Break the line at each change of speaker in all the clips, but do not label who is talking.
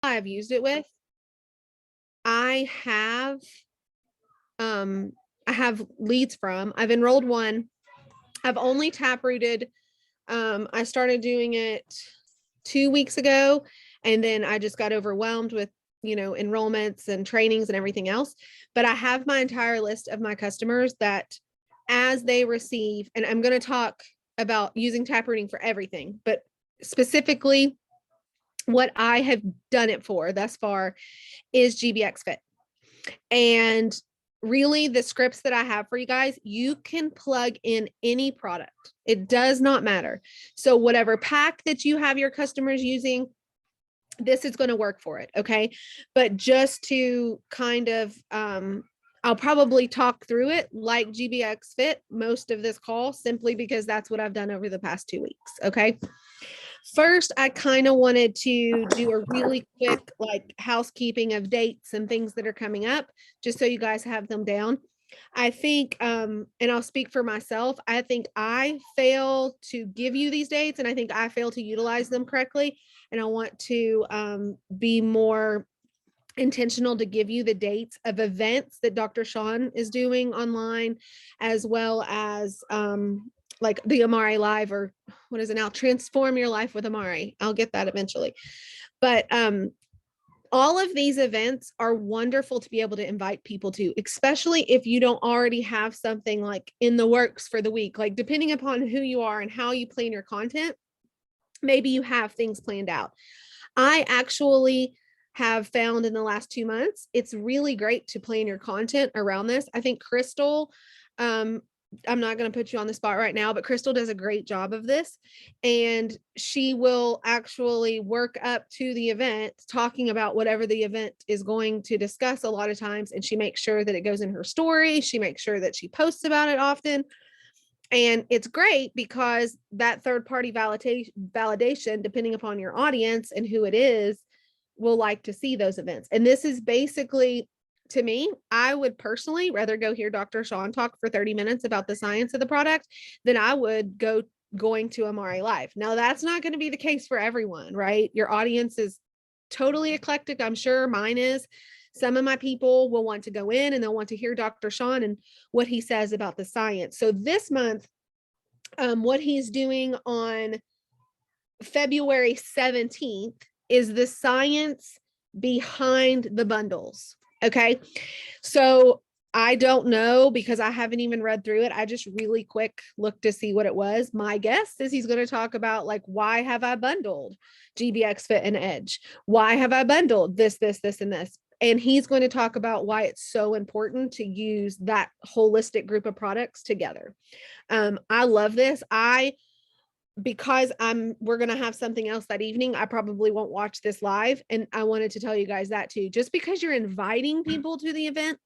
I've used it with. I have I have leads from. I've enrolled one. I've only tap rooted. I started doing it 2 weeks ago, and then I just got overwhelmed with enrollments and trainings and everything else. But I have my entire list of my customers that as they receive, and I'm going to talk about using tap rooting for everything, but specifically what I have done it for thus far is GBX Fit. And really, the scripts that I have for you guys, you can plug in any product. It does not matter. So whatever pack that you have your customers using, this is going to work for it. Okay. But just to kind of, I'll probably talk through it like GBX Fit most of this call, simply because that's what I've done over the past 2 weeks. Okay. First, I kind of wanted to do a really quick like housekeeping of dates and things that are coming up, just so you guys have them down. I think, and I'll speak for myself, I think I fail to give you these dates, and I think I fail to utilize them correctly. And I want to be more intentional to give you the dates of events that Dr. Sean is doing online, as well as like the Amari Live, or what is it now? Transform Your Life with Amari. I'll get that eventually. But all of these events are wonderful to be able to invite people to, especially if you don't already have something like in the works for the week. Like, depending upon who you are and how you plan your content, maybe you have things planned out. I actually have found in the last 2 months, it's really great to plan your content around this. I think Crystal, I'm not going to put you on the spot right now, but Crystal does a great job of this. And she will actually work up to the event talking about whatever the event is going to discuss a lot of times. And she makes sure that it goes in her story. She makes sure that she posts about it often. And it's great because that third party validation, depending upon your audience and who it is, will like to see those events. And this is basically, to me, I would personally rather go hear Dr. Sean talk for 30 minutes about the science of the product than I would going to Amari Live. Now, that's not going to be the case for everyone, right? Your audience is totally eclectic. I'm sure mine is. Some of my people will want to go in and they'll want to hear Dr. Sean and what he says about the science. So this month, what he's doing on February 17th is the science behind the bundles. Okay. So I don't know, because I haven't even read through it. I just really quick looked to see what it was. My guess is he's going to talk about, like, why have I bundled GBX Fit and Edge? Why have I bundled this, and this? And he's going to talk about why it's so important to use that holistic group of products together. I love this. Because we're going to have something else that evening, I probably won't watch this live. And I wanted to tell you guys that too. Just because you're inviting people to the event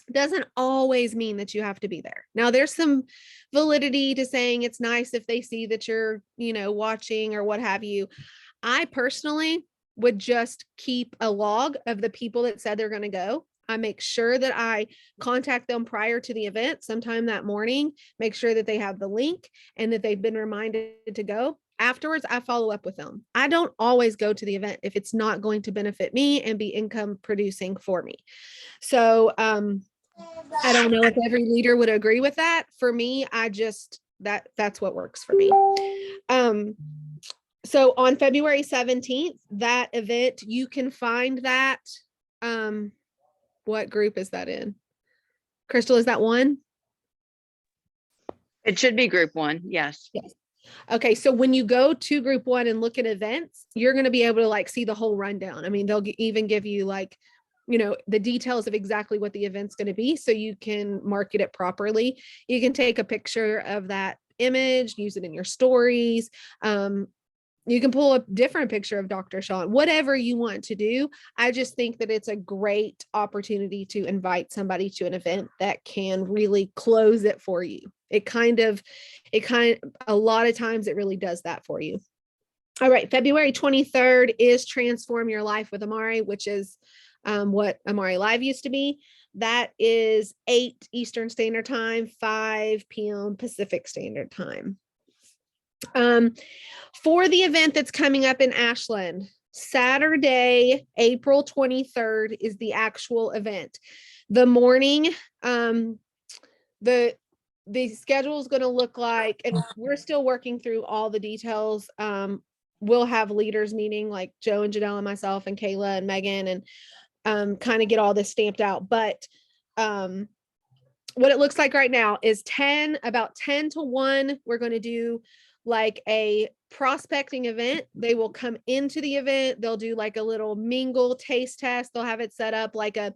doesn't always mean that you have to be there. Now, there's some validity to saying it's nice if they see that you're, watching or what have you. I personally would just keep a log of the people that said they're going to go. I make sure that I contact them prior to the event, sometime that morning, make sure that they have the link and that they've been reminded to go. Afterwards, I follow up with them. I don't always go to the event if it's not going to benefit me and be income producing for me. So, I don't know if every leader would agree with that. For me, that's what works for me. So on February 17th, that event, you can find that. What group is that in? Crystal, is that one?
It should be group 1. Yes.
Yes. Okay. So when you go to group 1 and look at events, you're going to be able to see the whole rundown. I mean, they'll even give you the details of exactly what the event's going to be, so you can market it properly. You can take a picture of that image, use it in your stories. You can pull a different picture of Dr. Sean, whatever you want to do. I just think that it's a great opportunity to invite somebody to an event that can really close it for you. A lot of times it really does that for you. All right. February 23rd is Transform Your Life with Amari, which is what Amari Live used to be. That is 8 Eastern Standard Time, 5 p.m. Pacific Standard Time. For the event that's coming up in Ashland, Saturday, April 23rd is the actual event. The morning, the schedule is going to look like, and we're still working through all the details. We'll have leaders meeting like Joe and Janelle and myself and Kayla and Megan, and kind of get all this stamped out. But what it looks like right now is about 10 to 1. We're going to do like a prospecting event. They will come into the event. They'll do like a little mingle taste test. They'll have it set up like a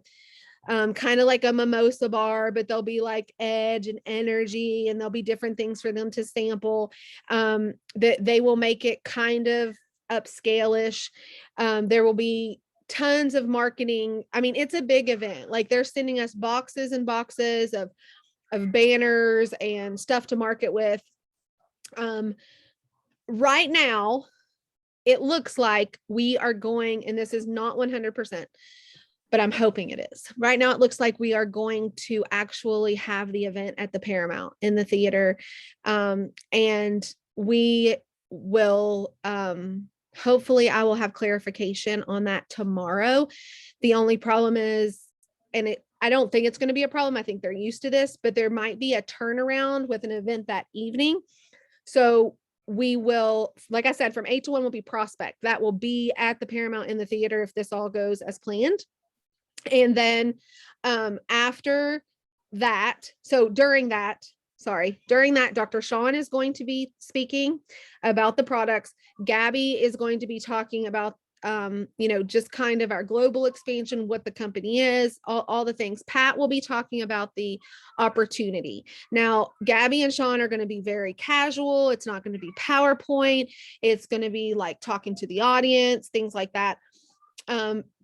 kind of like a mimosa bar, but there'll be like edge and energy, and there'll be different things for them to sample. That they will make it kind of upscale-ish. There will be tons of marketing. I mean, it's a big event. Like they're sending us boxes and boxes of banners and stuff to market with. Right now, it looks like we are going, and this is not 100%, but I'm hoping it is. Right now, it looks like we are going to actually have the event at the Paramount in the theater. And we will, hopefully I will have clarification on that tomorrow. The only problem is, I don't think it's going to be a problem. I think they're used to this, but there might be a turnaround with an event that evening. So we will, like I said, from 8 to 1 will be prospect. That will be at the Paramount in the theater if this all goes as planned. And then after that, during that, Dr. Sean is going to be speaking about the products. Gabby is going to be talking about, just kind of our global expansion, what the company is, all the things. Pat will be talking about the opportunity. Now, Gabby and Sean are going to be very casual. It's not going to be PowerPoint. It's going to be like talking to the audience, things like that.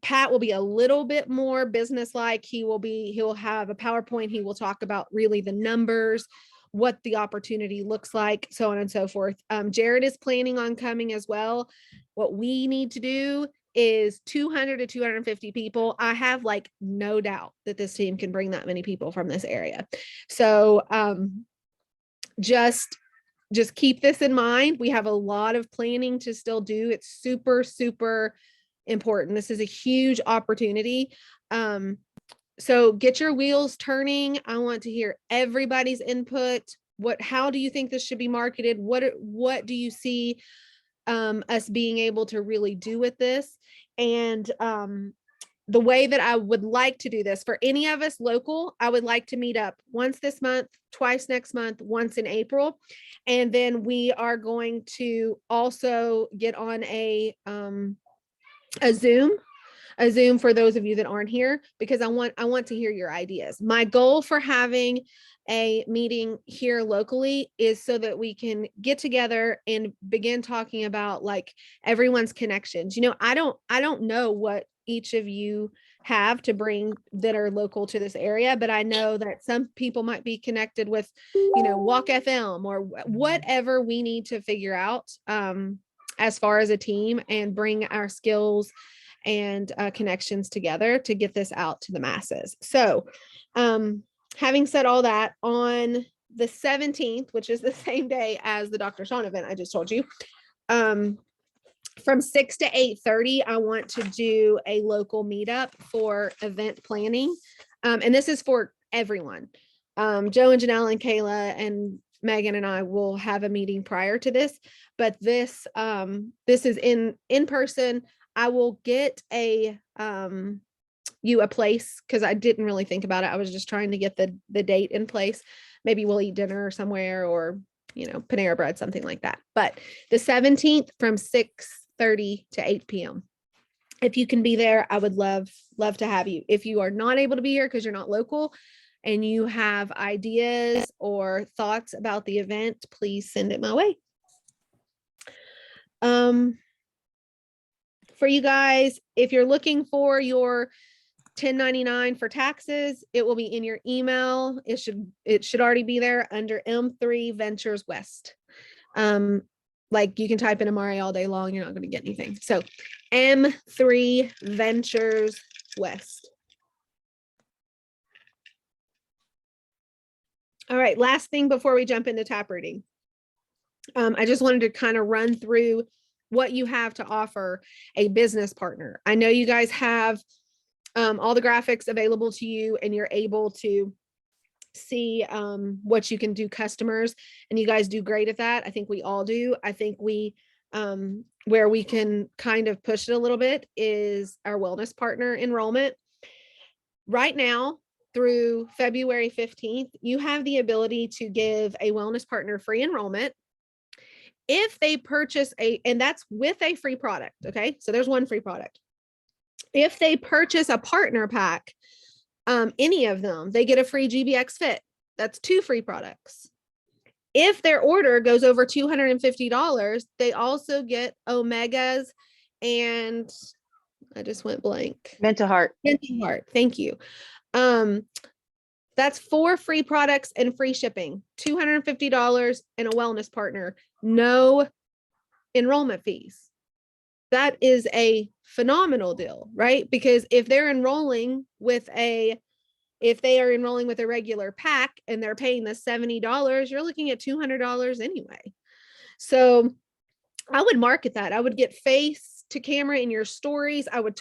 Pat will be a little bit more business-like. He'll have a PowerPoint. He will talk about really the numbers, what the opportunity looks like, so on and so forth. Jared is planning on coming as well. What we need to do is 200 to 250 people. I have like no doubt that this team can bring that many people from this area. So just keep this in mind. We have a lot of planning to still do. It's super, super important. This is a huge opportunity. So get your wheels turning. I want to hear everybody's input. How do you think this should be marketed? What do you see us being able to really do with this? And the way that I would like to do this for any of us local, I would like to meet up once this month, twice next month, once in April. And then we are going to also get on a Zoom for those of you that aren't here, because I want to hear your ideas. My goal for having a meeting here locally is so that we can get together and begin talking about like everyone's connections. I don't know what each of you have to bring that are local to this area, but I know that some people might be connected with, Walk FM or whatever we need to figure out as far as a team, and bring our skills and connections together to get this out to the masses. So having said all that, on the 17th, which is the same day as the Dr. Sean event I just told you, from 6 to 8:30, I want to do a local meetup for event planning. And this is for everyone. Joe and Janelle and Kayla and Megan and I will have a meeting prior to this, but this is in person. I will get you a place, because I didn't really think about it. I was just trying to get the date in place. Maybe we'll eat dinner somewhere, or Panera Bread, something like that. But the 17th from 6:30 to 8 p.m. If you can be there, I would love to have you. If you are not able to be here because you're not local and you have ideas or thoughts about the event, please send it my way. For you guys, if you're looking for your 1099 for taxes, it will be in your email. It should already be there under M3 Ventures West. Like you can type in Amari all day long, you're not going to get anything. So M3 Ventures West. All right, last thing before we jump into tap reading. I just wanted to kind of run through what you have to offer a business partner. I know you guys have all the graphics available to you and you're able to see what you can do customers, and you guys do great at that. I think we all do. I think we where we can kind of push it a little bit is our wellness partner enrollment. Right now through February 15th, you have the ability to give a wellness partner free enrollment if they purchase and that's with a free product. Okay, so there's one free product. If they purchase a partner pack, any of them, they get a free GBX Fit. That's 2 free products. If their order goes over $250, they also get Omegas and I just went blank.
Mental Heart.
Mental Heart. Thank you. That's 4 free products and free shipping, $250 and a wellness partner, no enrollment fees. That is a phenomenal deal, right? Because if they are enrolling with a regular pack and they're paying the $70, you're looking at $200 anyway. So I would market that. I would get face to camera in your stories. I would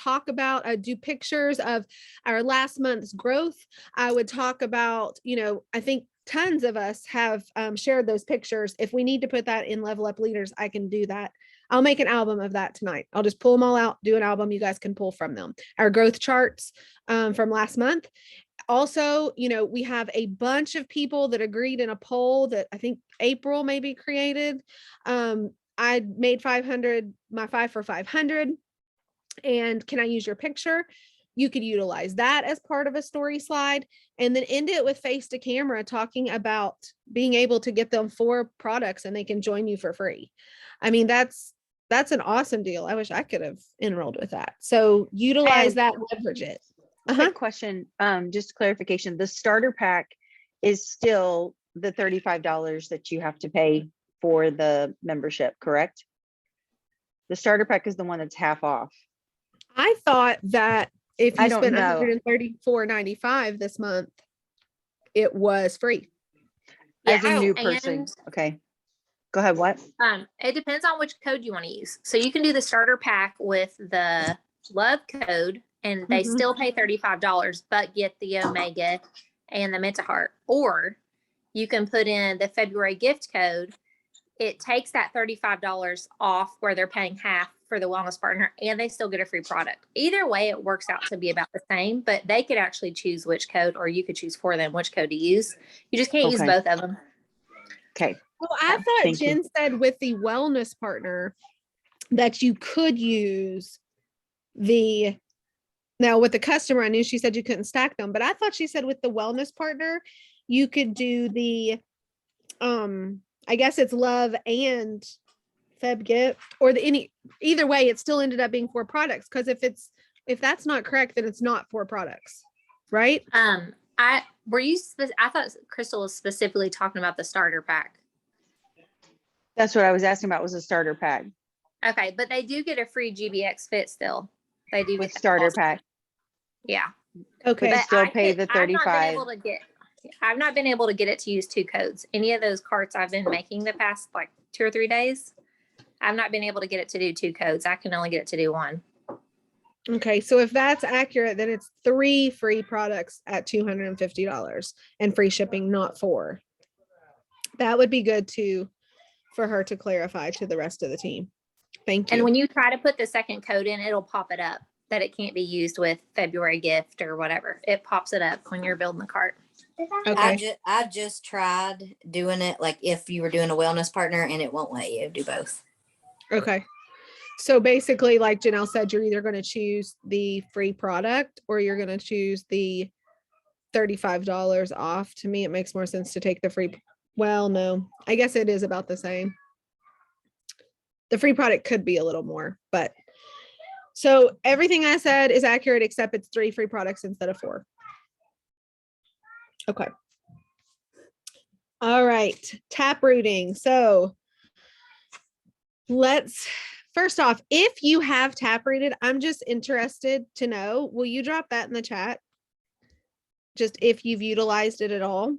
do pictures of our last month's growth. I would talk about, I think tons of us have shared those pictures. If we need to put that in Level Up Leaders, I can do that. I'll make an album of that tonight. I'll just pull them all out, do an album. You guys can pull from them. Our growth charts from last month. Also, we have a bunch of people that agreed in a poll that I think April maybe created. I made 500, my 5 for 500. And can I use your picture? You could utilize that as part of a story slide and then end it with face to camera talking about being able to get them 4 products and they can join you for free. I mean, that's an awesome deal. I wish I could have enrolled with that. So utilize that, leverage it.
Quick question, just clarification. The starter pack is still the $35 that you have to pay for the membership, correct? The starter pack is the one that's half off.
I thought that if you spent
$134.95
this month, it was free.
As a new person. Okay. Go ahead. What?
It depends on which code you want to use. So you can do the starter pack with the love code and they still pay $35, but get the Omega and the Mental Heart. Or you can put in the February gift code. It takes that $35 off where they're paying half for the wellness partner and they still get a free product. Either way, it works out to be about the same, but they could actually choose which code, or you could choose for them which code to use. You just can't use both of them.
Okay.
Well, I thought Jen said with the wellness partner that you could use now with the customer, I knew she said you couldn't stack them, but I thought she said with the wellness partner, you could do the, I guess it's love and Feb gift or either way, it still ended up being 4 products. Cause if that's not correct, then it's not 4 products, right?
I thought Crystal was specifically talking about the starter pack.
That's what I was asking about, was a starter pack.
Okay, but they do get a free GBX Fit still. They do
with starter pack.
Yeah.
Okay.
But still pay the $35.
I've not been able to get it to use 2 codes. Any of those carts I've been making the past like 2 or 3 days, I've not been able to get it to do 2 codes. I can only get it to do 1.
Okay, so if that's accurate, then it's 3 free products at $250 and free shipping, not 4. That would be good for her to clarify to the rest of the team. Thank you.
And when you try to put the second code in, it'll pop it up that it can't be used with February gift or whatever. It pops it up when you're building the cart.
Okay.
I just tried doing it like if you were doing a wellness partner and it won't let you do both.
Okay. So basically, like Janelle said, you're either going to choose the free product or you're going to choose the $35 off. To me, it makes more sense to take the free. Well, no, I guess it is about the same. The free product could be a little more, but so everything I said is accurate, except it's 3 free products instead of 4. Okay. All right. Tap rooting. So first off, if you have tap rooted, I'm just interested to know, will you drop that in the chat? Just if you've utilized it at all.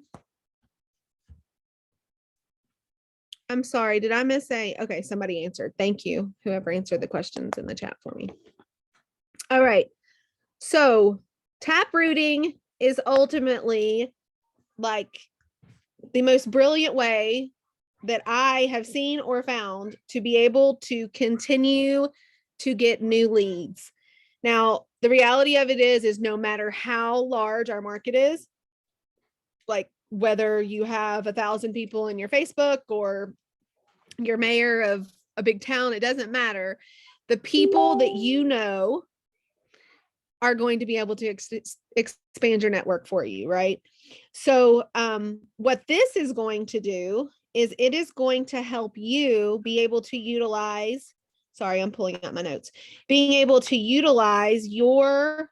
I'm sorry. Did I miss okay, somebody answered. Thank you. Whoever answered the questions in the chat for me. All right. So tap rooting is ultimately like the most brilliant way that I have seen or found to be able to continue to get new leads. Now, the reality of it is no matter how large our market is, like whether you have 1,000 people in your Facebook or you're mayor of a big town, it doesn't matter. The people that you know are going to be able to expand your network for you, right? So what this is going to do is it is going to help you be able to utilize, sorry, I'm pulling out my notes, being able to utilize your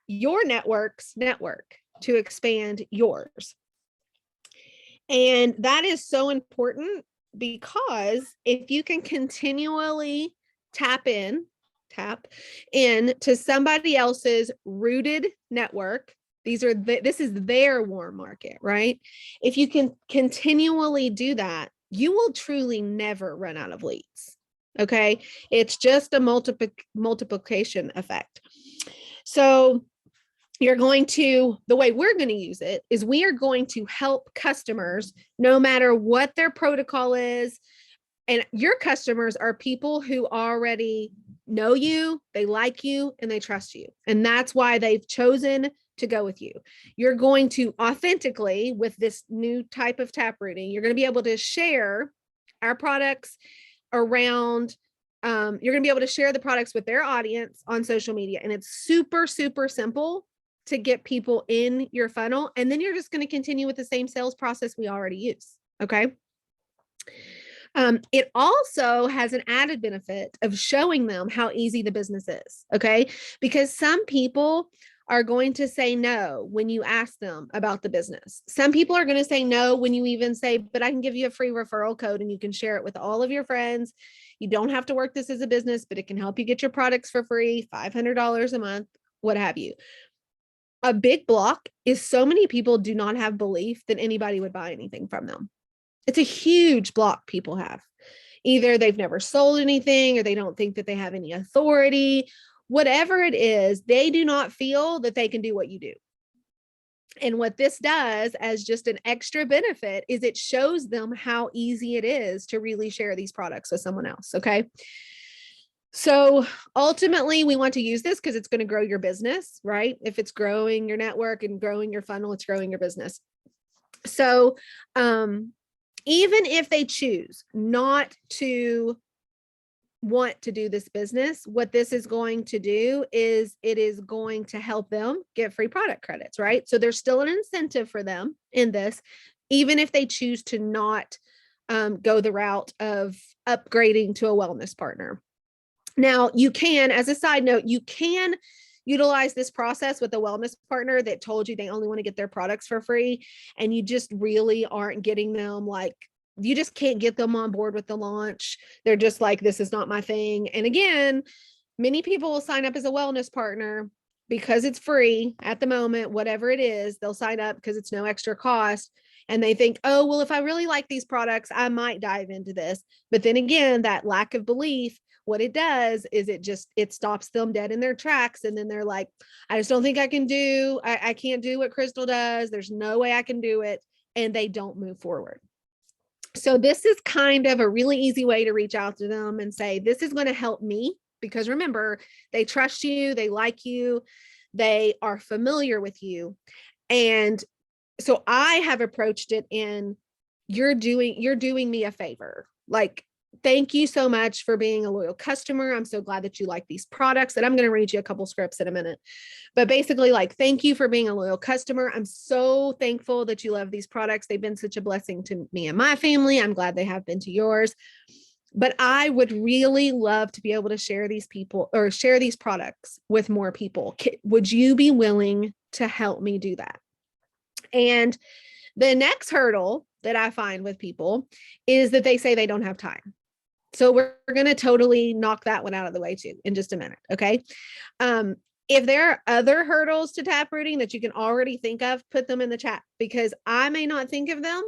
network's network to expand yours. And that is so important because if you can continually tap in to somebody else's rooted network, this is their warm market, right? If you can continually do that, you will truly never run out of leads. Okay. It's just a multiplication effect. So the way we're going to use it is we are going to help customers no matter what their protocol is. And your customers are people who already know you, they like you, and they trust you. And that's why they've chosen to go with you. You're going to authentically, with this new type of tap rooting, you're going to be able to share our products around, you're going to be able to share the products with their audience on social media. And it's super, super simple to get people in your funnel. And then you're just going to continue with the same sales process we already use. Okay. It also has an added benefit of showing them how easy the business is. Okay. Because some people are going to say no when you ask them about the business. Some people are going to say no when you even say, but I can give you a free referral code and you can share it with all of your friends. You don't have to work this as a business, but it can help you get your products for free, $500 a month, what have you. A big block is so many people do not have belief that anybody would buy anything from them. It's a huge block people have. Either they've never sold anything or they don't think that they have any authority. Whatever it is, they do not feel that they can do what you do. And what this does as just an extra benefit is it shows them how easy it is to really share these products with someone else. Okay. So ultimately we want to use this because it's going to grow your business, right? If it's growing your network and growing your funnel, it's growing your business. So, even if they choose not to want to do this business, what this is going to do is it is going to help them get free product credits, right? So there's still an incentive for them in this, even if they choose to not go the route of upgrading to a wellness partner. Now, you can, as a side note, you can utilize this process with a wellness partner that told you they only want to get their products for free, and you just really aren't getting them, like, you just can't get them on board with the launch. They're just like, this is not my thing. And again, many people will sign up as a wellness partner because it's free at the moment, whatever it is, they'll sign up because it's no extra cost. And they think, oh, well, if I really like these products, I might dive into this. But then again, that lack of belief, what it does is it stops them dead in their tracks. And then they're like, I just don't think I can't do what Crystal does. There's no way I can do it. And they don't move forward. So this is kind of a really easy way to reach out to them and say, this is going to help me, because remember, they trust you, they like you, they are familiar with you. And so I have approached it in, you're doing me a favor. Like, thank you so much for being a loyal customer. I'm so glad that you like these products. And I'm going to read you a couple scripts in a minute. But basically, like, thank you for being a loyal customer. I'm so thankful that you love these products. They've been such a blessing to me and my family. I'm glad they have been to yours. But I would really love to be able to share these products with more people. Would you be willing to help me do that? And the next hurdle that I find with people is that they say they don't have time. So we're going to totally knock that one out of the way too in just a minute. Okay. If there are other hurdles to taprooting that you can already think of, put them in the chat, because I may not think of them,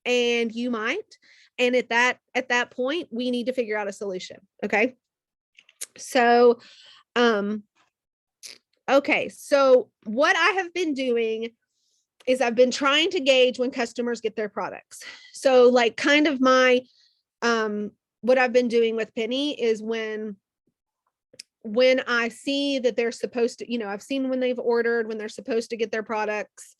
and you might. And at that point, we need to figure out a solution. Okay. So, okay. So what I have been doing is I've been trying to gauge when customers get their products. So like kind of my, what I've been doing with Penny is when I see that they're supposed to, I've seen when they've ordered, when they're supposed to get their products,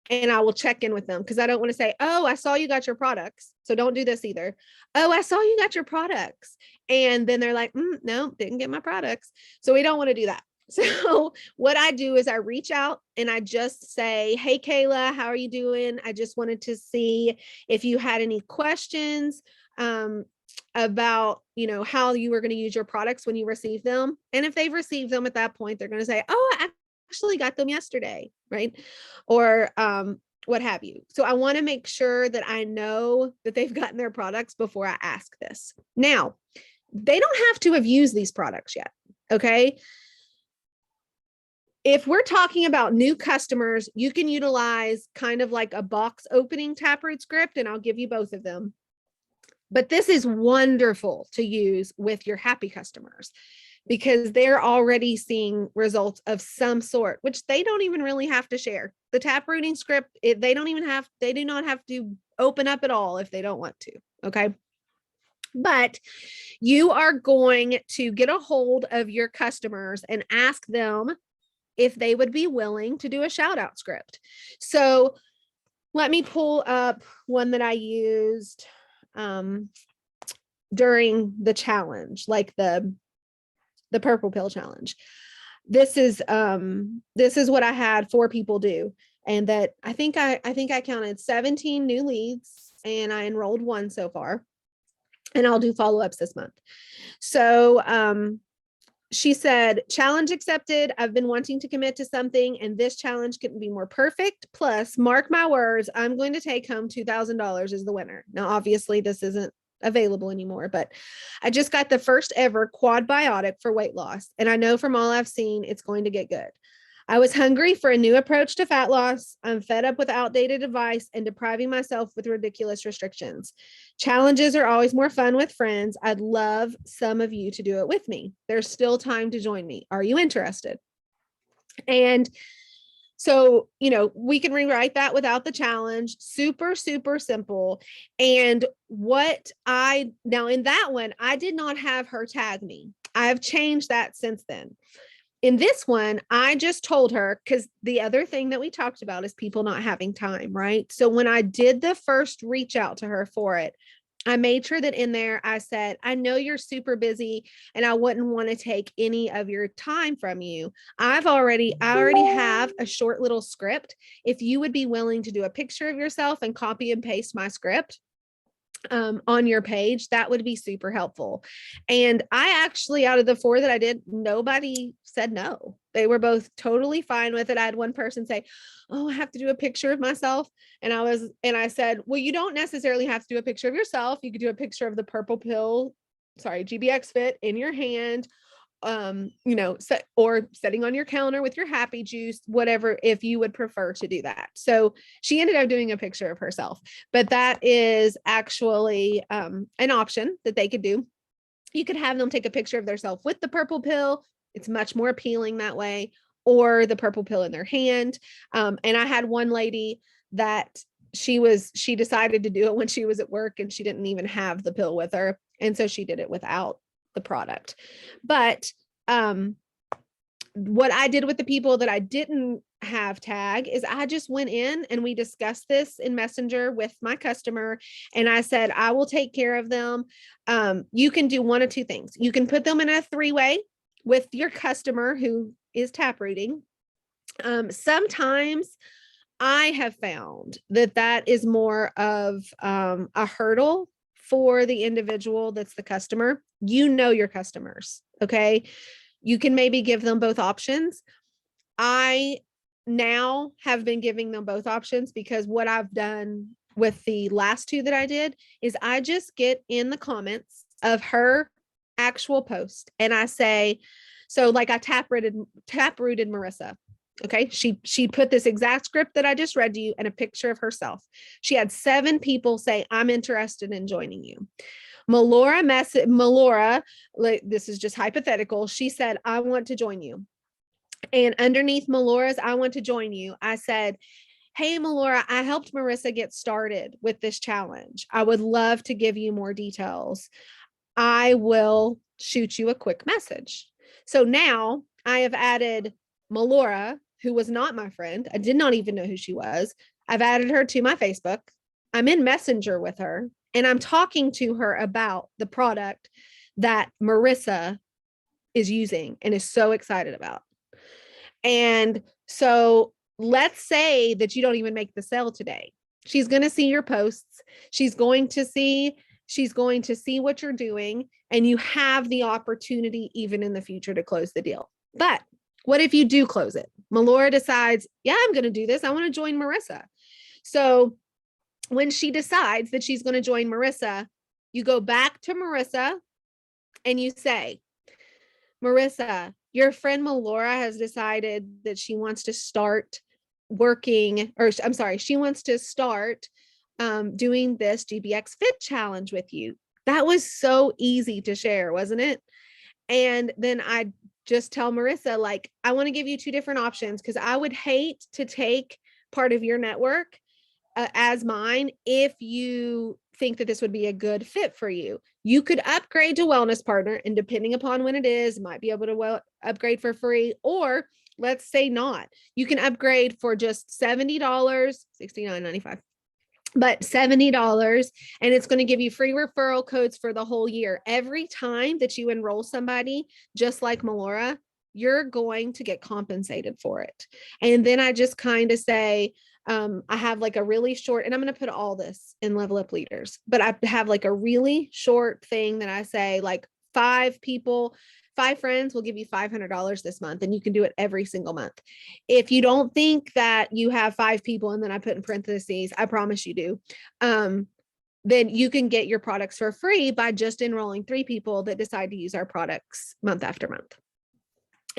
and I will check in with them because I don't want to say, oh, I saw you got your products. So don't do this either. Oh, I saw you got your products. And then they're like, no, didn't get my products. So we don't want to do that. So what I do is I reach out and I just say, hey, Kayla, how are you doing? I just wanted to see if you had any questions about, how you were going to use your products when you receive them. And if they've received them at that point, they're going to say, oh, I actually got them yesterday, right? Or what have you. So I want to make sure that I know that they've gotten their products before I ask this. Now, they don't have to have used these products yet, okay? If we're talking about new customers, you can utilize kind of like a box opening Taproot script, and I'll give you both of them. But this is wonderful to use with your happy customers because they're already seeing results of some sort, which they don't even really have to share. The taprooting script, they do not have to open up at all if they don't want to, okay? But you are going to get a hold of your customers and ask them if they would be willing to do a shout out script. So let me pull up one that I used during the challenge, like the purple pill challenge. This is what I had 4 people do. And that I think I counted 17 new leads and I enrolled 1 so far, and I'll do follow-ups this month. So, she said, challenge accepted. I've been wanting to commit to something and this challenge couldn't be more perfect. Plus, mark my words, I'm going to take home $2,000 as the winner. Now, obviously this isn't available anymore, but I just got the first ever quad biotic for weight loss. And I know from all I've seen, it's going to get good. I was hungry for a new approach to fat loss. I'm fed up with outdated advice and depriving myself with ridiculous restrictions. Challenges are always more fun with friends. I'd love some of you to do it with me. There's still time to join me. Are you interested? And so, we can rewrite that without the challenge. Super, super simple. And now in that one, I did not have her tag me. I have changed that since then. In this one, I just told her, because the other thing that we talked about is people not having time, right? So when I did the first reach out to her for it, I made sure that in there, I said, I know you're super busy and I wouldn't want to take any of your time from you. I already have a short little script. If you would be willing to do a picture of yourself and copy and paste my script on your page, that would be super helpful. And I actually, out of the 4 that I did, nobody said no. They were both totally fine with it. I had one person say, oh, I have to do a picture of myself. And I said, well, you don't necessarily have to do a picture of yourself. You could do a picture of the purple pill, GBX Fit in your hand, or setting on your counter with your happy juice, whatever, if you would prefer to do that. So she ended up doing a picture of herself, but that is actually an option that they could do. You could have them take a picture of themselves with the purple pill. It's much more appealing that way, or the purple pill in their hand. And I had one lady that she decided to do it when she was at work and she didn't even have the pill with her. And so she did it without the product. But what I did with the people that I didn't have tag is I just went in and we discussed this in Messenger with my customer. And I said, I will take care of them. You can do one of 2 things. You can put them in a 3-way with your customer who is taprooting. Sometimes I have found that is more of a hurdle for the individual that's the customer. Your customers, okay? You can maybe give them both options. I now have been giving them both options because what I've done with the last 2 that I did is I just get in the comments of her actual post and I say, so like I taprooted Marissa. Okay. She put this exact script that I just read to you and a picture of herself. She had 7 people say, I'm interested in joining you. Melora, like, this is just hypothetical. She said, I want to join you. And underneath Melora's, I want to join you, I said, hey, Melora, I helped Marissa get started with this challenge. I would love to give you more details. I will shoot you a quick message. So now I have added Melora, who was not my friend. I did not even know who she was. I've added her to my Facebook. I'm in Messenger with her, and I'm talking to her about the product that Marissa is using and is so excited about. And so let's say that you don't even make the sale today. She's going to see your posts. She's going to see what you're doing, and you have the opportunity even in the future to close the deal. But what if you do close it? Melora decides, yeah, I'm going to do this. I want to join Marissa. So when she decides that she's going to join Marissa, you go back to Marissa and you say, Marissa, your friend Melora has decided that she wants to start working, or I'm sorry, she wants to start doing this GBX Fit challenge with you. That was so easy to share, wasn't it? And then I just tell Marissa, like, I want to give you 2 different options, because I would hate to take part of your network as mine if you think that this would be a good fit for you. You could upgrade to wellness partner, and depending upon when it is, might be able to upgrade for free, or let's say not. You can upgrade for just $70, $69.95. But $70, and it's going to give you free referral codes for the whole year. Every time that you enroll somebody, just like Melora, you're going to get compensated for it. And then I just kind of say, I have like a really short, and I'm going to put all this in Level Up Leaders, but I have like a really short thing that I say, like, 5 friends will give you $500 this month, and you can do it every single month. If you don't think that you have 5 people, and then I put in parentheses, I promise you do, then you can get your products for free by just enrolling 3 people that decide to use our products month after month.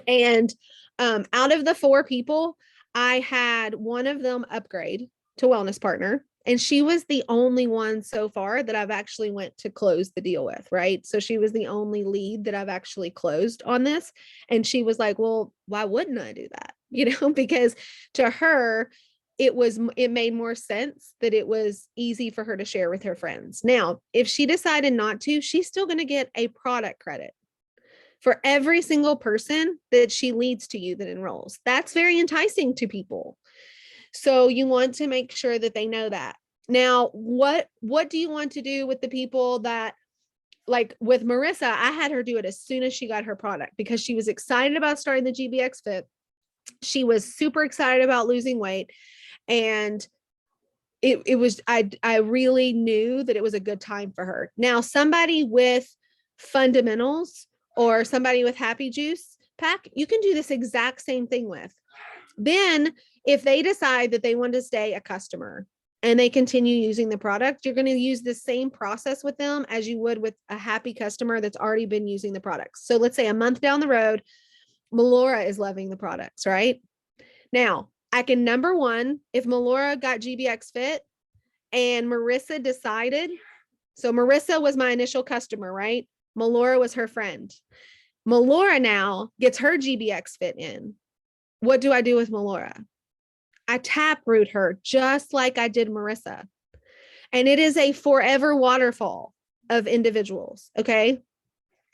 And out of the 4 people, I had one of them upgrade to wellness partner, and she was the only one so far that I've actually went to close the deal with, right? So she was the only lead that I've actually closed on this. And she was like, well, why wouldn't I do that? Because to her, it made more sense that it was easy for her to share with her friends. Now, if she decided not to, she's still going to get a product credit for every single person that she leads to you that enrolls. That's very enticing to people. So you want to make sure that they know that. Now, what do you want to do with the people that, like with Marissa, I had her do it as soon as she got her product, because she was excited about starting the GBX Fit. She was super excited about losing weight. And I really knew that it was a good time for her. Now, somebody with fundamentals or somebody with Happy Juice pack, you can do this exact same thing with. Then if they decide that they want to stay a customer and they continue using the product, you're going to use the same process with them as you would with a happy customer that's already been using the products. So let's say a month down the road, Melora is loving the products, right? Now, I can, number one, if Melora got GBX Fit and Marissa decided, so Marissa was my initial customer, right? Melora was her friend. Melora now gets her GBX Fit in. What do I do with Melora? I taproot her just like I did Marissa. And it is a forever waterfall of individuals. Okay.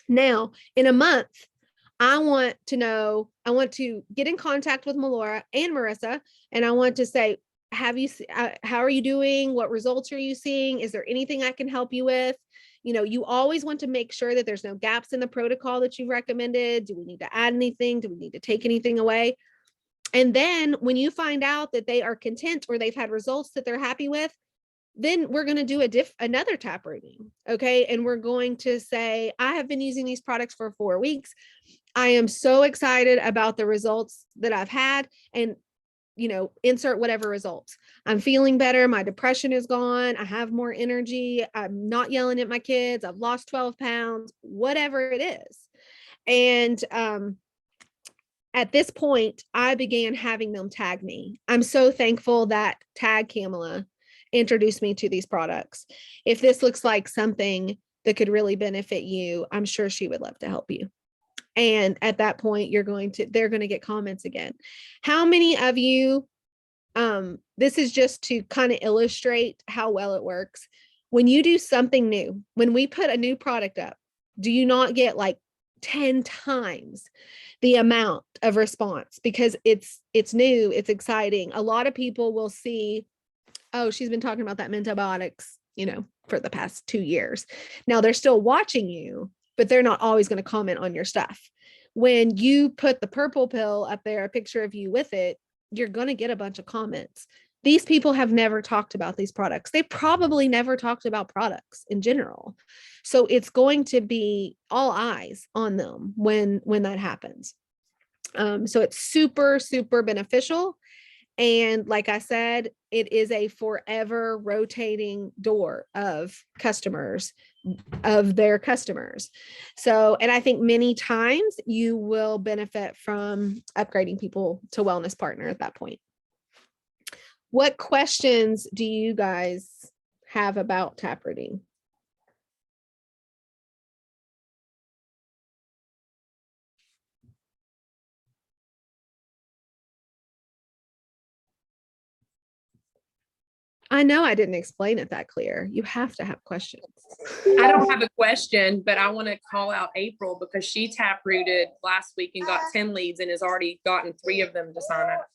Now, in a month, I want to get in contact with Melora and Marissa, and I want to say, how are you doing? What results are you seeing? Is there anything I can help you with? You always want to make sure that there's no gaps in the protocol that you've recommended. Do we need to add anything? Do we need to take anything away? And then when you find out that they are content or they've had results that they're happy with, then we're going to do another tap rooting. Okay. And we're going to say, I have been using these products for 4 weeks. I am so excited about the results that I've had, and, insert whatever results. I'm feeling better. My depression is gone. I have more energy. I'm not yelling at my kids. I've lost 12 pounds, whatever it is. And, at this point, I began having them tag me. I'm so thankful that Tag Kamala introduced me to these products. If this looks like something that could really benefit you, I'm sure she would love to help you. And at that point, they're going to get comments again. How many of you, this is just to kind of illustrate how well it works. When you do something new, when we put a new product up, do you not get like 10 times the amount of response because it's new, it's exciting. A lot of people will see, oh, she's been talking about that Mentobiotics, for the past 2 years. Now they're still watching you, but they're not always going to comment on your stuff. When you put the purple pill up there, a picture of you with it, you're going to get a bunch of comments. These people have never talked about these products. They probably never talked about products in general. So it's going to be all eyes on them when that happens. So it's super, super beneficial. And like I said, it is a forever rotating door of their customers. So, and I think many times you will benefit from upgrading people to Wellness Partner at that point. What questions do you guys have about taprooting? I know I didn't explain it that clear. You have to have questions.
I don't have a question, but I want to call out April because she taprooted last week and got 10 leads and has already gotten 3 of them to sign up.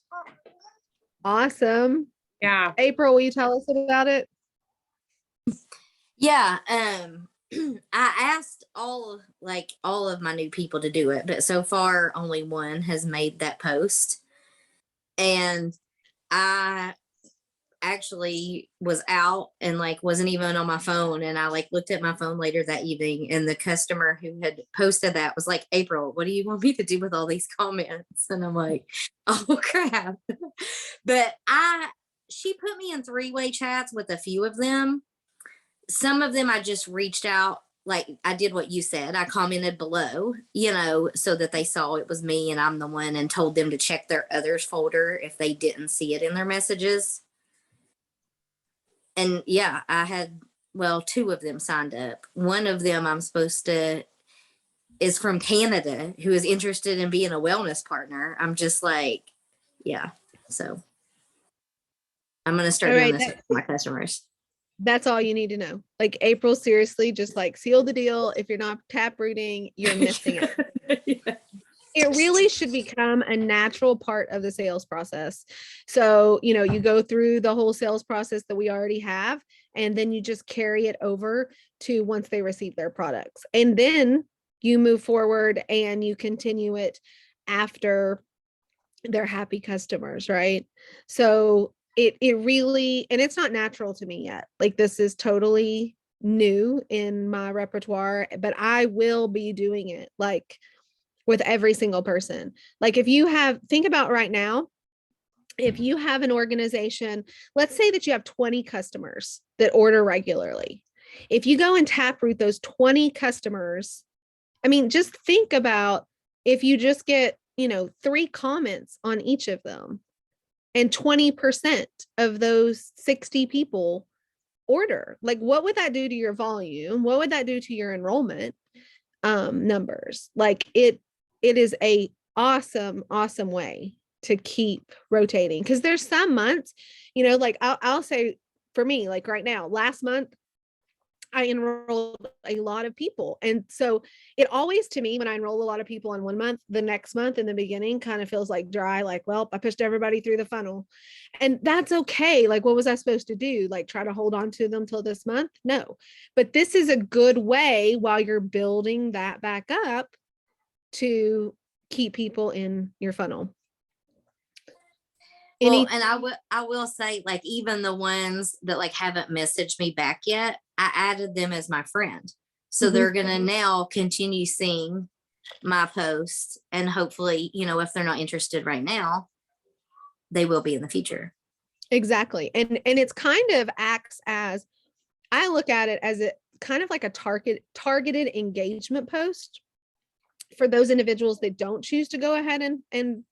Awesome.
Yeah.
April, will you tell us about it?
Yeah. I asked all of my new people to do it, but so far only one has made that post. And I actually was out and wasn't even on my phone, and I looked at my phone later that evening, and the customer who had posted that was like, April, what do you want me to do with all these comments? And I'm like, oh crap. But she put me in 3-way chats with a few of them. Some of them I just reached out, I did what you said. I commented below, so that they saw it was me and I'm the one, and told them to check their others folder if they didn't see it in their messages. And yeah, I had, 2 of them signed up. One of them is from Canada, who is interested in being a wellness partner. I'm just yeah. So I'm going to start doing this with my customers.
That's all you need to know. April, seriously, just seal the deal. If you're not taprooting, you're missing it.
Yeah.
It really should become a natural part of the sales process. So, you go through the whole sales process that we already have, and then you just carry it over to once they receive their products. And then you move forward and you continue it after they're happy customers, right? So it really, and it's not natural to me yet. This is totally new in my repertoire, but I will be doing it with every single person. Think about right now, if you have an organization, let's say that you have 20 customers that order regularly. If you go and taproot those 20 customers, just think about if you just get, 3 comments on each of them, and 20% of those 60 people order. What would that do to your volume? What would that do to your enrollment numbers? It is a awesome way to keep rotating, because there's some months, I'll say for me, right now, last month, I enrolled a lot of people. And so it always, to me, when I enroll a lot of people in one month, the next month in the beginning kind of feels dry, well, I pushed everybody through the funnel. And that's okay. What was I supposed to do? Try to hold on to them till this month? No. But this is a good way, while you're building that back up, to keep people in your funnel.
And I will say, even the ones that haven't messaged me back yet, I added them as my friend. So they're going to now continue seeing my posts, and hopefully, if they're not interested right now, they will be in the future.
Exactly. And it's kind of acts as, I look at it as a kind of a targeted engagement post. for those individuals that don't choose to go ahead and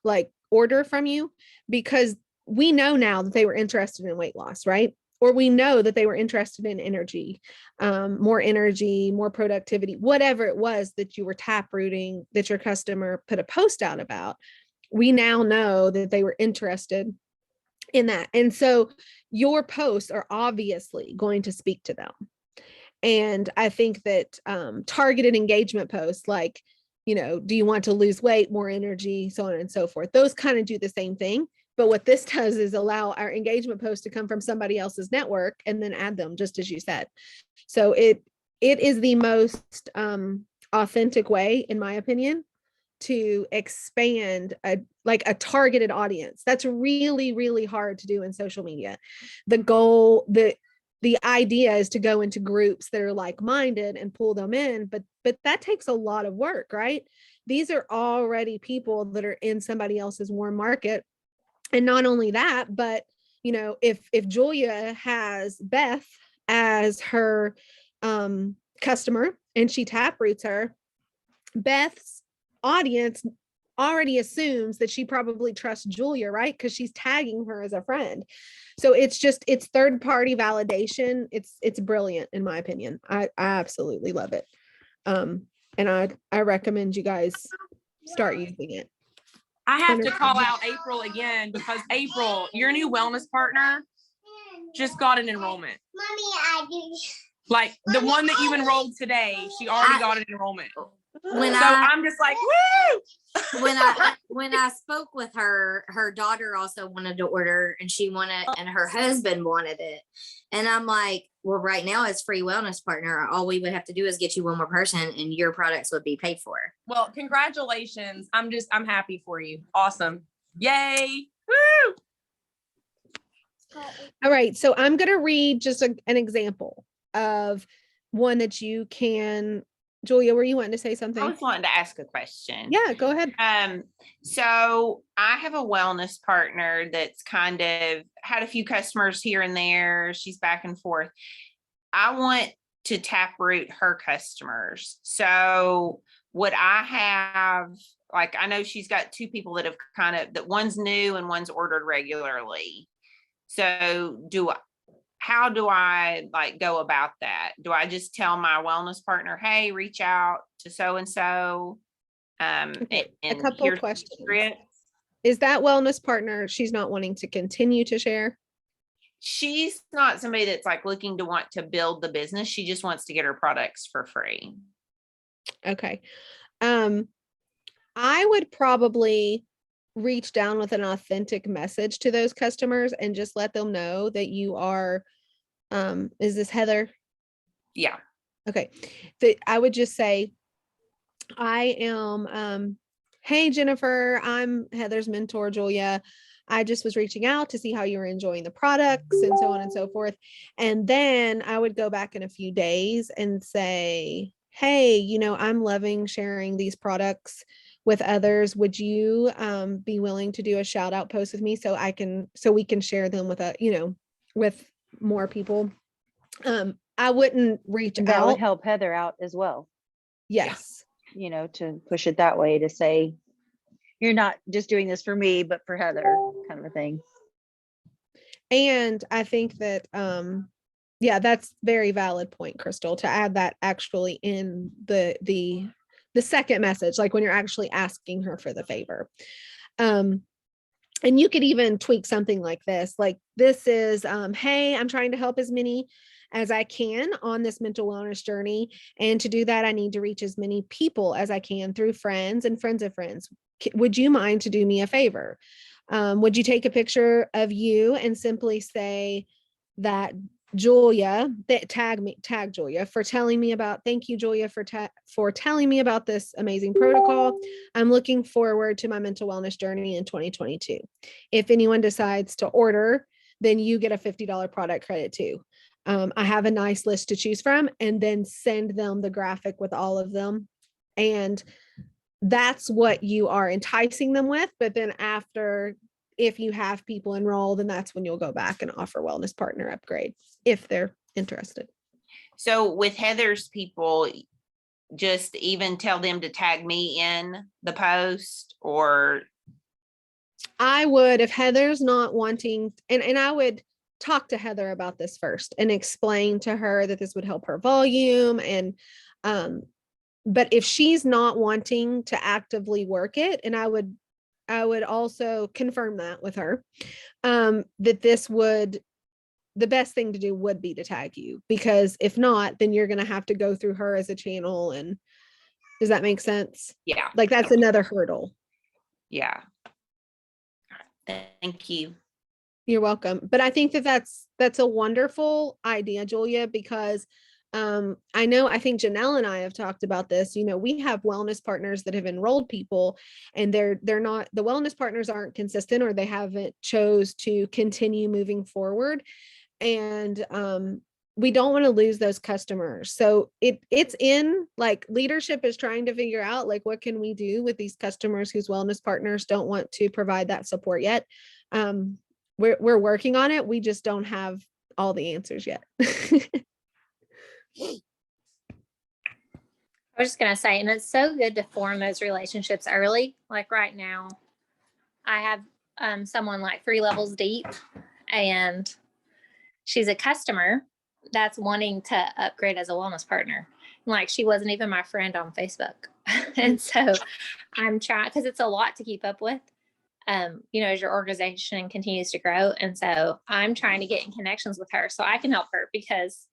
like order from you, because we know now that they were interested in weight loss, right? Or we know that they were interested in energy, more productivity, whatever it was that you were tap rooting, that your customer put a post out about. We now know that they were interested in that. And so your posts are obviously going to speak to them. And I think that targeted engagement posts like, do you want to lose weight, more energy, so on and so forth, those kind of do the same thing. But what this does is allow our engagement posts to come from somebody else's network and then add them, just as you said. So it is the most authentic way, in my opinion, to expand a targeted audience. That's really, really hard to do in social media. The idea is to go into groups that are like-minded and pull them in, but that takes a lot of work, right? These are already people that are in somebody else's warm market. And not only that, but if Julia has Beth as her customer and she tap roots her, Beth's audience already assumes that she probably trusts Julia, right? Because she's tagging her as a friend. So it's third party validation. It's brilliant, in my opinion. I absolutely love it. And I recommend you guys start using it.
I have to call out April again because April, your new wellness partner just got an enrollment. Like the one that you enrolled today, she already got an enrollment. I'm just like, woo!
when I spoke with her, her daughter also wanted to order, and she wanted, and her husband wanted it. And I'm like, well, right now as free wellness partner, all we would have to do is get you one more person and your products would be paid for.
Well, congratulations. I'm happy for you. Awesome. Yay. Woo!
All right. So I'm going to read just an example of one that you can. Julia, were you wanting to say something?
I was wanting to ask a question.
Yeah, go ahead.
So I have a wellness partner that's kind of had a few customers here and there. She's back and forth. I want to taproot her customers. So would I have, like, I know she's got two people that have that one's new and one's ordered regularly. So how do I go about that? Do I just tell my wellness partner, hey, reach out to so-and-so?
Okay. A couple
here's
questions.
script.
Is that wellness partner, she's not wanting to continue to share?
She's not somebody that's looking to want to build the business. She just wants to get her products for free.
Okay. I would probably reach down with an authentic message to those customers and just let them know that you are, is this Heather?
Yeah.
Okay. I would just say, I am, hey, Jennifer, I'm Heather's mentor, Julia. I just was reaching out to see how you were enjoying the products and so on and so forth. And then I would go back in a few days and say, hey, I'm loving sharing these products with others. Would you be willing to do a shout out post with me so we can share them with with more people? I wouldn't reach
That
out.
would help Heather out as well,
Yes.
To push it that way, to say, you're not just doing this for me, but for Heather, kind of a thing.
And I think that, that's very valid point, Crystal, to add that actually in the second message, like when you're actually asking her for the favor. And you could even tweak something like this. Like this is, hey, I'm trying to help as many as I can on this mental wellness journey. And to do that, I need to reach as many people as I can through friends and friends of friends. Would you mind to do me a favor? Would you take a picture of you and simply say that Julia, tag Julia for telling me about, thank you, Julia, for telling me about this amazing protocol. I'm looking forward to my mental wellness journey in 2022. If anyone decides to order, then you get a $50 product credit too. I have a nice list to choose from, and then send them the graphic with all of them. And that's what you are enticing them with. But then after, if you have people enrolled, then that's when you'll go back and offer wellness partner upgrade if they're interested.
So with Heather's people, just even tell them to tag me in the post, or
I would, if Heather's not wanting, and I would talk to Heather about this first and explain to her that this would help her volume. And, but if she's not wanting to actively work it, and I would also confirm that with her, that this would, the best thing to do would be to tag you, because if not, then you're going to have to go through her as a channel. And does that make sense?
yeah,
Like that's another hurdle.
yeah. Thank you.
You're welcome. But I think that that's a wonderful idea, Julia, because I think Janelle and I have talked about this. You know, we have wellness partners that have enrolled people, and they're not, the wellness partners aren't consistent, or they haven't chose to continue moving forward. And we don't want to lose those customers. So it's in, like, leadership is trying to figure out, like, what can we do with these customers whose wellness partners don't want to provide that support yet. We're working on it. We just don't have all the answers yet.
I was just gonna say, and it's so good to form those relationships early. Like right now, I have someone like 3 levels deep, and she's a customer that's wanting to upgrade as a wellness partner. Like, she wasn't even my friend on Facebook. And so I'm trying, because it's a lot to keep up with, you know, as your organization continues to grow. And so I'm trying to get in connections with her so I can help her, because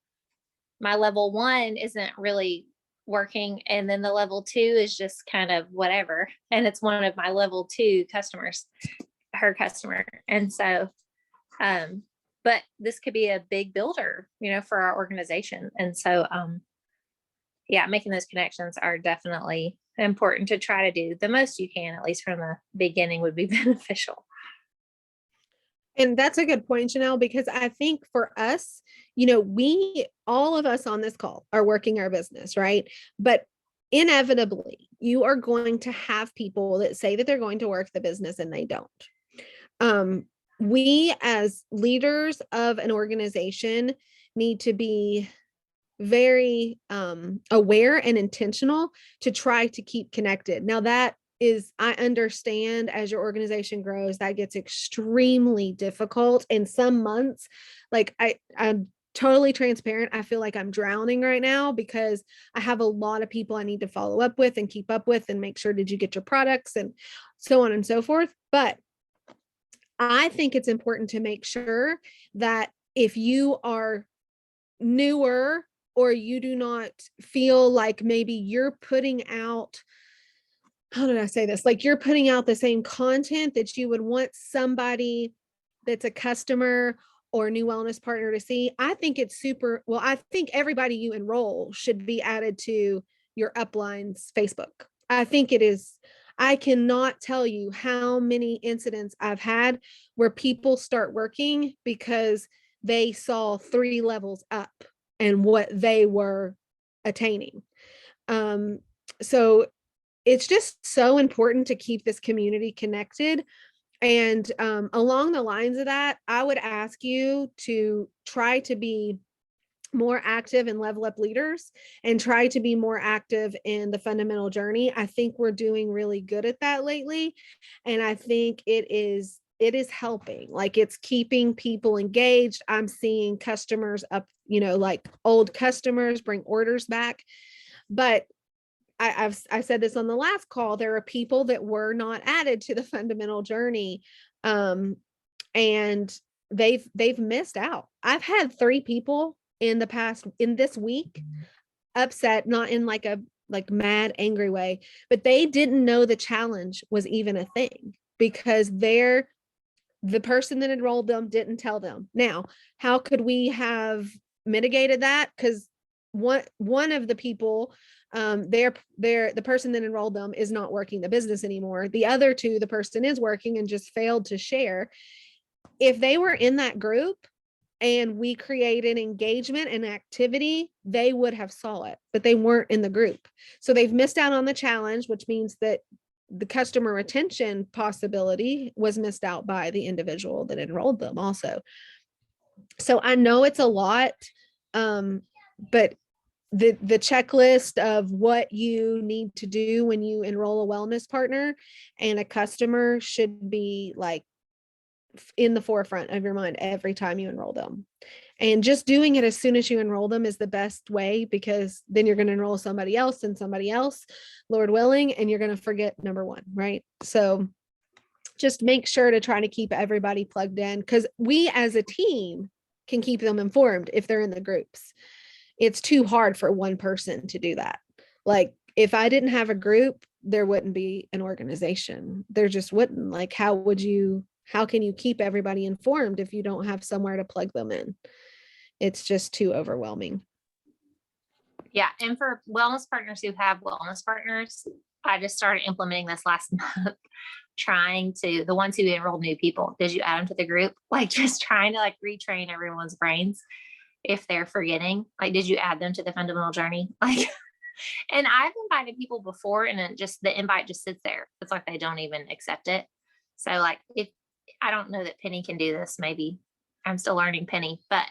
my level 1 isn't really working. And then the level 2 is just kind of whatever. And it's one of my level 2 customers, her customer. And so, but this could be a big builder, you know, for our organization. And so, yeah, making those connections are definitely important to try to do the most you can, at least from the beginning, would be beneficial.
And that's a good point, Janelle, because I think for us, you know, all of us on this call are working our business, right? But inevitably, you are going to have people that say that they're going to work the business and they don't. We as leaders of an organization need to be very aware and intentional to try to keep connected. Now that is, I understand, as your organization grows, that gets extremely difficult. In some months, like I'm totally transparent, I feel like I'm drowning right now because I have a lot of people I need to follow up with and keep up with and make sure, did you get your products, and so on and so forth. But I think it's important to make sure that if you are newer, or you do not feel like maybe you're putting out, how did I say this? Like, you're putting out the same content that you would want somebody that's a customer or new wellness partner to see. I think it's I think everybody you enroll should be added to your upline's Facebook. I think it is. I cannot tell you how many incidents I've had where people start working because they saw 3 levels up and what they were attaining. So it's just so important to keep this community connected. And along the lines of that, I would ask you to try to be more active in Level Up Leaders and try to be more active in the fundamental journey. I think we're doing really good at that lately. And I think it is helping, like, it's keeping people engaged. I'm seeing customers up, you know, like old customers bring orders back. But I said this on the last call, there are people that were not added to the fundamental journey. And they've missed out. I've had 3 people in this week upset, not in like a mad, angry way, but they didn't know the challenge was even a thing because the person that enrolled them didn't tell them. Now, how could we have mitigated that? Because one of the people, the person that enrolled them is not working the business anymore. The other 2, the person is working and just failed to share. If they were in that group and we created engagement and activity, they would have saw it, but they weren't in the group. So they've missed out on the challenge, which means that the customer retention possibility was missed out by the individual that enrolled them also. So I know it's a lot, but the checklist of what you need to do when you enroll a wellness partner and a customer should be like in the forefront of your mind every time you enroll them. And just doing it as soon as you enroll them is the best way, because then you're going to enroll somebody else and somebody else, Lord willing, and you're going to forget number one, right? So just make sure to try to keep everybody plugged in, because we as a team can keep them informed if they're in the groups. It's too hard for one person to do that. Like if I didn't have a group, there wouldn't be an organization. There just wouldn't. Like, how can you keep everybody informed if you don't have somewhere to plug them in? It's just too overwhelming.
Yeah. And for wellness partners who have wellness partners, I just started implementing this last month, the ones who enrolled new people, did you add them to the group? Like just trying to like retrain everyone's brains if they're forgetting, like, did you add them to the fundamental journey? Like, and I've invited people before and then just the invite just sits there. It's like they don't even accept it. So like, if I don't know that Penny can do this, maybe I'm still learning Penny, but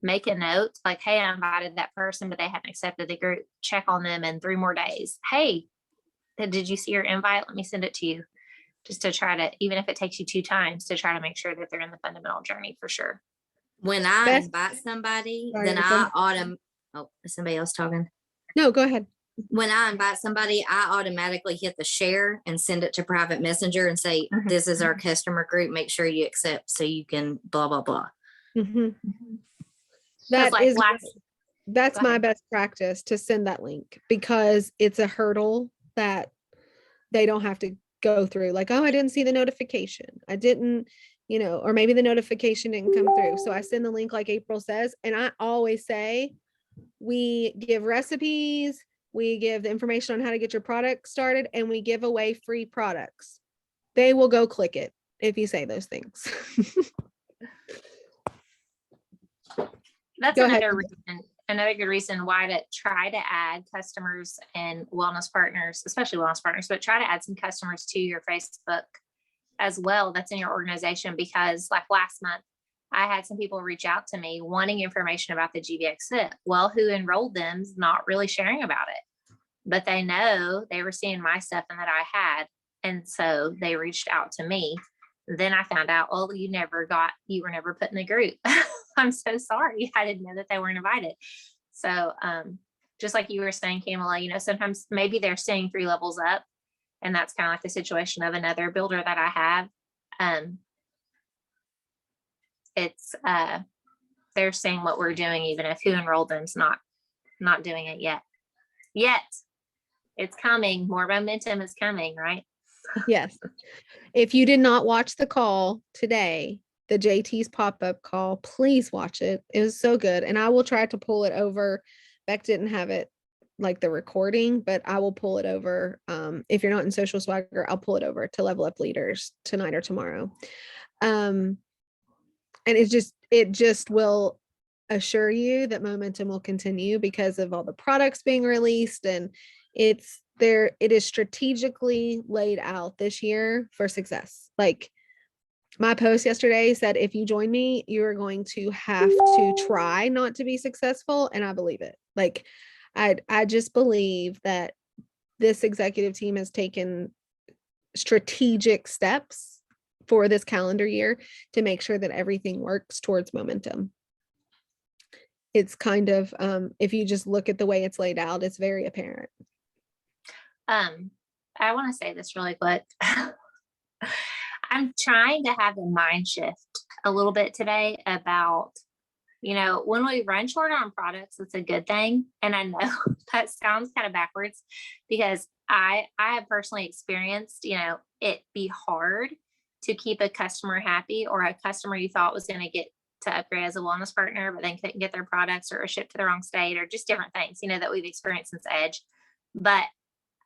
make a note like, hey, I invited that person, but they haven't accepted the group. Check on them in 3 more days. Hey, did you see your invite? Let me send it to you, just to try to, even if it takes you 2 times, to try to make sure that they're in the fundamental journey for sure.
When I
Best-
invite somebody,
Sorry,
then
go
I
ahead.
is somebody else talking?
No, go ahead.
When I invite somebody, I automatically hit the share and send it to private messenger and say,
Mhm.
this is our customer group. Make sure you accept so you can blah, blah, blah.
Mhm.
Because like
That's
Go
my
ahead.
best practice, to send that link, because it's a hurdle that they don't have to go through. Like, oh, I didn't see the notification. I didn't, or maybe the notification didn't come through. So I send the link like April says. And I always say, we give recipes, we give the information on how to get your product started, and we give away free products. They will go click it if you say those things.
that's
Go ahead.
another good reason why to try to add customers and wellness partners, especially wellness partners, but try to add some customers to your Facebook as well that's in your organization. Because like last month, I had some people reach out to me wanting information about the GVX Fit. Well, who enrolled them's not really sharing about it, but they know they were seeing my stuff and that I had. And so they reached out to me. Then I found out, oh, you were never put in the group. I'm so sorry. I didn't know that they weren't invited. So just like you were saying, Kamala, sometimes maybe they're staying 3 levels up. And that's kind of like the situation of another builder that I have. It's they're saying what we're doing, even if who enrolled them's not doing it yet. It's coming. More momentum is coming, right?
Yes. If you did not watch the call today, the JT's pop-up call, please watch it. It was so good. And I will try to pull it over. Beck didn't have it like the recording, but I will pull it over. If you're not in Social Swagger, I'll pull it over to Level Up Leaders tonight or tomorrow. And it just will assure you that momentum will continue because of all the products being released, and it is strategically laid out this year for success. Like my post yesterday said, if you join me, you're going to have to try not to be successful. And I believe it. Like, I just believe that this executive team has taken strategic steps for this calendar year to make sure that everything works towards momentum. It's kind of, if you just look at the way it's laid out, it's very apparent.
I want to say this really quick. I'm trying to have a mind shift a little bit today about, when we run short on products, it's a good thing. And I know that sounds kind of backwards, because I have personally experienced, it be hard to keep a customer happy, or a customer you thought was going to get to upgrade as a wellness partner, but then couldn't get their products or shipped to the wrong state, or just different things, that we've experienced since Edge. But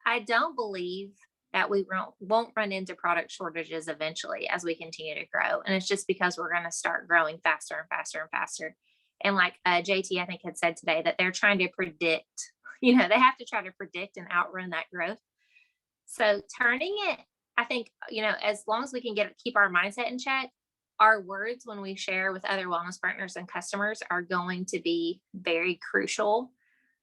I don't believe that we won't run into product shortages eventually as we continue to grow. And it's just because we're going to start growing faster and faster and faster. And like JT, I think had said today, that they're trying to predict, they have to try to predict and outrun that growth. So turning it, I think, as long as we can keep our mindset in check, our words when we share with other wellness partners and customers are going to be very crucial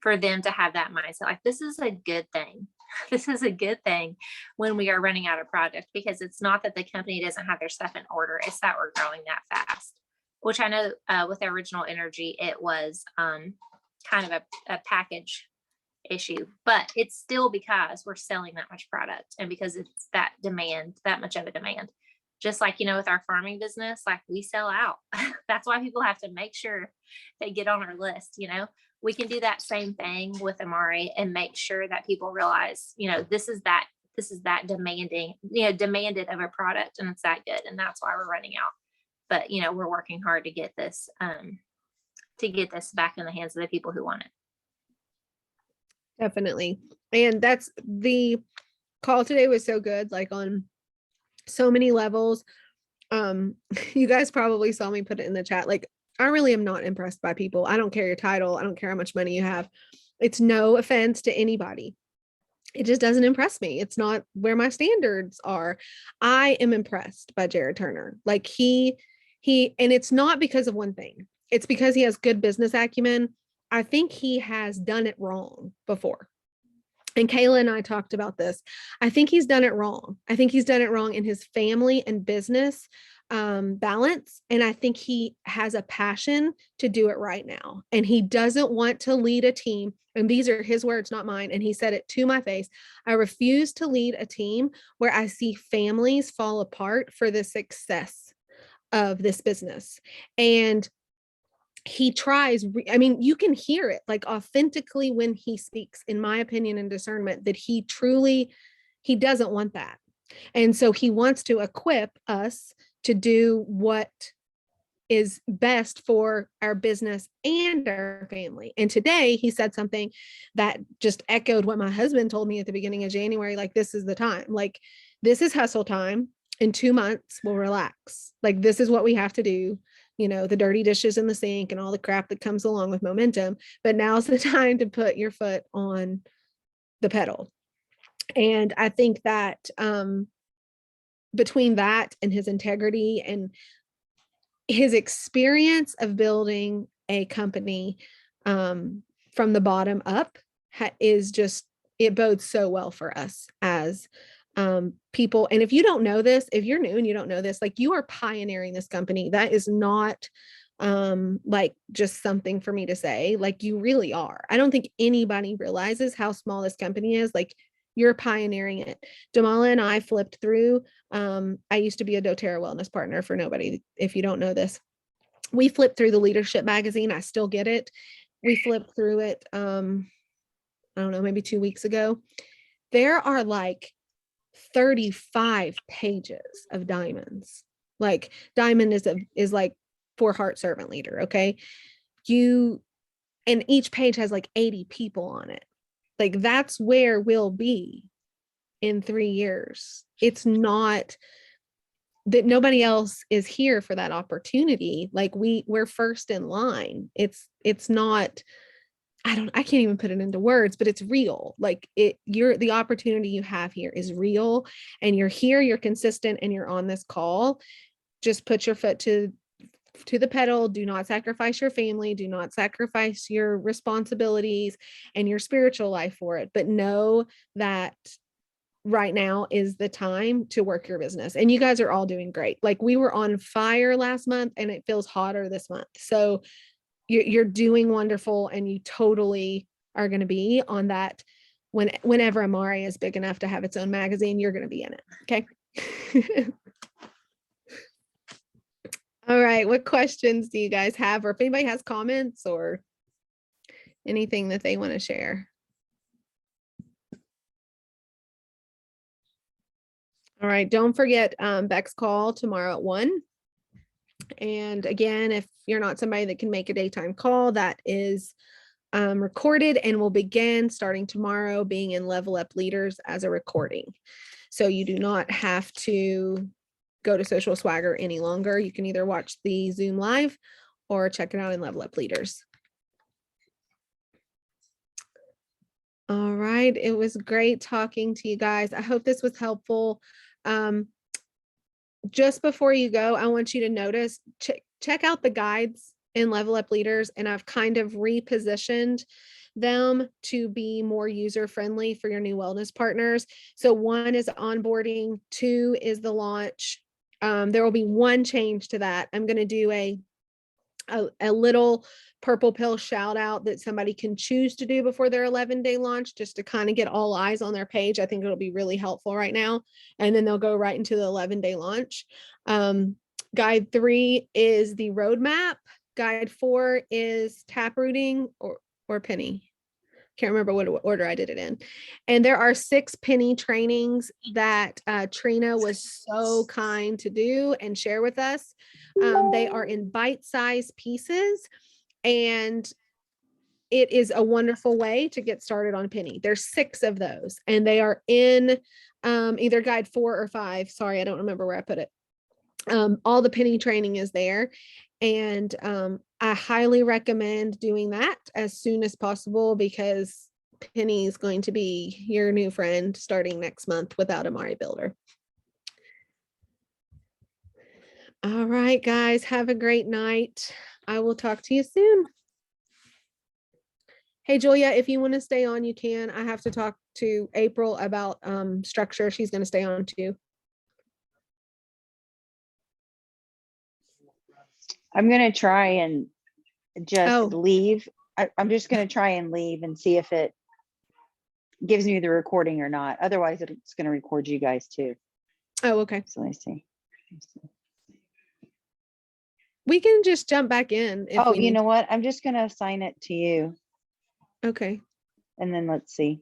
for them to have that mindset. Like, this is a good thing. This is a good thing when we are running out of product, because it's not that the company doesn't have their stuff in order. It's that we're growing that fast, which I know with Original Energy, it was kind of a package issue, but it's still because we're selling that much product and because it's that demand, that much of a demand. Just like, with our farming business, like, we sell out. That's why people have to make sure they get on our list. We can do that same thing with Amari and make sure that people realize, this is that demanding, demanded of a product, and it's that good. And that's why we're running out. But, we're working hard to get this back in the hands of the people who want it.
Definitely. And that's the call today was so good, like on so many levels. You guys probably saw me put it in the chat. Like, I really am not impressed by people. I don't care your title. I don't care how much money you have. It's no offense to anybody. It just doesn't impress me. It's not where my standards are. I am impressed by Jared Turner. Like and it's not because of one thing. It's because he has good business acumen. I think he has done it wrong before. And Kayla and I talked about this. I think he's done it wrong. I think he's done it wrong in his family and business balance. And I think he has a passion to do it right now. And he doesn't want to lead a team. And these are his words, not mine. And he said it to my face. I refuse to lead a team where I see families fall apart for the success of this business. And he tries, you can hear it like authentically when he speaks, in my opinion and discernment, that he doesn't want that. And so he wants to equip us to do what is best for our business and our family. And today he said something that just echoed what my husband told me at the beginning of January. Like, this is the time, like, this is hustle time. In 2 months, we'll relax. Like, this is what we have to do. The dirty dishes in the sink and all the crap that comes along with momentum. But now's the time to put your foot on the pedal. And I think that between that and his integrity and his experience of building a company from the bottom up it bodes so well for us as people. And if you don't know this, if you're new and you don't know this, like, you are pioneering this company. That is not like just something for me to say. Like, you really are. I don't think anybody realizes how small this company is. Like, you're pioneering it. Jamala and I flipped through. I used to be a doTERRA wellness partner, for nobody, if you don't know this. We flipped through the leadership magazine. I still get it. We flipped through it. I don't know, maybe 2 weeks ago. There are like 35 pages of diamonds. Like, diamond is like for heart servant leader. Okay. And each page has like 80 people on it. Like, that's where we'll be in 3 years. It's not that nobody else is here for that opportunity. Like, we're first in line. It's not, I can't even put it into words, but it's real. Like, the opportunity you have here is real, and you're here, you're consistent, and you're on this call. Just put your foot to the pedal. Do not sacrifice your family. Do not sacrifice your responsibilities and your spiritual life for it. But know that right now is the time to work your business. And you guys are all doing great. Like, we were on fire last month and it feels hotter this month. So you're doing wonderful, and you totally are going to be on that. Whenever Amari is big enough to have its own magazine, you're going to be in it. Okay. All right. What questions do you guys have? Or if anybody has comments or anything that they want to share. All right. Don't forget Beck's call tomorrow at 1. And again, if you're not somebody that can make a daytime call, that is recorded and will begin starting tomorrow being in Level Up Leaders as a recording. So you do not have to go to Social Swagger any longer. You can either watch the Zoom live or check it out in Level Up Leaders. All right. It was great talking to you guys. I hope this was helpful. Just before you go, I want you to notice, check out the guides in Level Up Leaders, and I've kind of repositioned them to be more user friendly for your new wellness partners. So 1 is onboarding, 2 is the launch. There will be 1 change to that. I'm going to do a little purple pill shout out that somebody can choose to do before their 11-day launch, just to kind of get all eyes on their page. I think it'll be really helpful right now. And then they'll go right into the 11-day launch. Guide 3 is the roadmap. Guide 4 is taprooting or Penny. Can't remember what order I did it in. And there are 6 Penny trainings that Trina was so kind to do and share with us. They are in bite-sized pieces, and it is a wonderful way to get started on Penny. There's 6 of those, and they are in either guide 4 or 5. Sorry, I don't remember where I put it. All the Penny training is there. And I highly recommend doing that as soon as possible, because Penny is going to be your new friend starting next month without Amari Builder. All right, guys, have a great night. I will talk to you soon. Hey, Julia, if you want to stay on, you can. I have to talk to April about structure. She's going to stay on too.
I'm gonna try and just
Oh.
leave. I'm just gonna try and leave and see if it gives me the recording or not. Otherwise, it's gonna record you guys too.
Oh, okay.
So let me see.
We can just jump back in. If
Oh,
we
you
need
know what? I'm just gonna assign it to you,
to. Okay.
and then let's see.